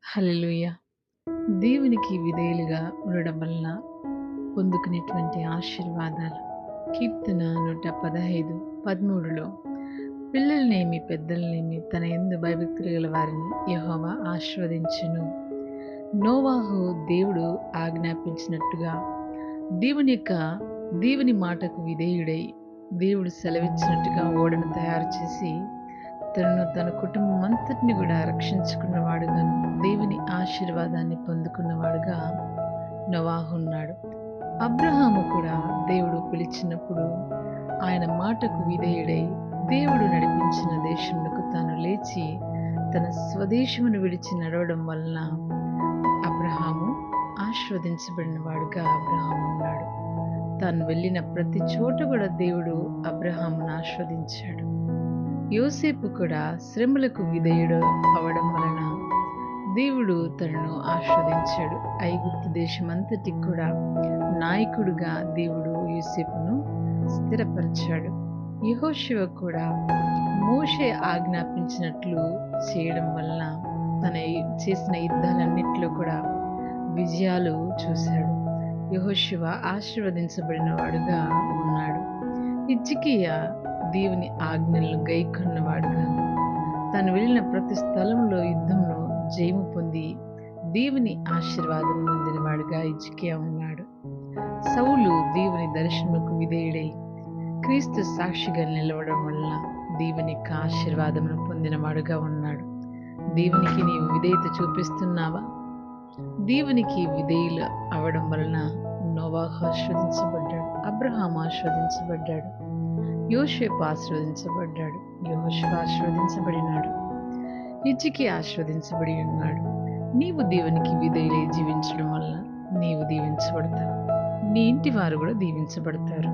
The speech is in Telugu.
హల్లెలూయా! దేవునికి విధేయులుగా ఉండడం వలన పొందుకునేటువంటి ఆశీర్వాదాలు. కీర్తన 115, 13లో పిల్లలనేమి పెద్దలనేమి తన యందు భయభక్తులు గల వారిని యెహోవా ఆశీర్వదించును. నోవాహు దేవుడు ఆజ్ఞాపించినట్టుగా దేవుని మాటకు విధేయుడై దేవుడు సెలవిచ్చినట్టుగా ఓడను తయారు చేసి తన కుటుంబం అంతటిని కూడా రక్షించుకున్నవాడుగాను దేవుని ఆశీర్వాదాన్ని పొందుకున్నవాడుగా నోవాహు ఉన్నాడు. అబ్రహాము కూడా దేవుడు పిలిచినప్పుడు ఆయన మాటకు విధేయుడై దేవుడు నడిపించిన దేశమునకు తాను లేచి తన స్వదేశమును విడిచి నడవడం వలన అబ్రహాము ఆశీర్వదించబడిన వాడుగా అబ్రహాము ఉన్నాడు. తాను వెళ్ళిన ప్రతి చోట కూడా దేవుడు అబ్రహామును ఆశీర్వదించాడు. యోసేపు కూడా శ్రమలకు విధేయుడు అవడం వలన దేవుడు తనను ఆశీర్వదించాడు. ఐగుప్తు దేశమంతటికి కూడా నాయకుడిగా దేవుడు యోసేపును స్థిరపరిచాడు. యెహోషువ కూడా మోషే ఆజ్ఞాపించినట్లు చేయడం వలన తన చేసిన యుద్ధాలన్నిటిలో కూడా విజయాలు చూశాడు. యెహోషువ ఆశీర్వదించబడిన వాడుగా ఉన్నాడు. హిజ్కియా దేవుని ఆజ్ఞలను గైకొన్నవాడుగా తాను వెళ్ళిన ప్రతి స్థలంలో యుద్ధంలో జయము పొంది దేవుని ఆశీర్వాదం పొందినవాడుగా హిజ్కియా ఉన్నాడు. సౌలు దేవుని దర్శనకు విధేయుడై క్రీస్తు సాక్షిగా నిలవడం వలన దేవుని యొక్క ఆశీర్వాదమును పొందినవాడుగా ఉన్నాడు. దేవునికి నీవు విధేయత చూపిస్తున్నావా? దేవునికి విధేయులు అవడం వలన నోవాహు ఆశీర్వదించబడ్డాడు, అబ్రహాము ఆశీర్వదించబడ్డాడు, యోసేపు ఆశీర్వదించబడ్డాడు, యెహోషువ ఆశీర్వదించబడినాడు, హిజ్కియా ఆశీర్వదించబడి ఉన్నాడు. నీవు దేవునికి విధేయులై జీవించడం వలన నీవు దీవించబడతావు, నీ ఇంటి వారు కూడా దీవించబడతారు.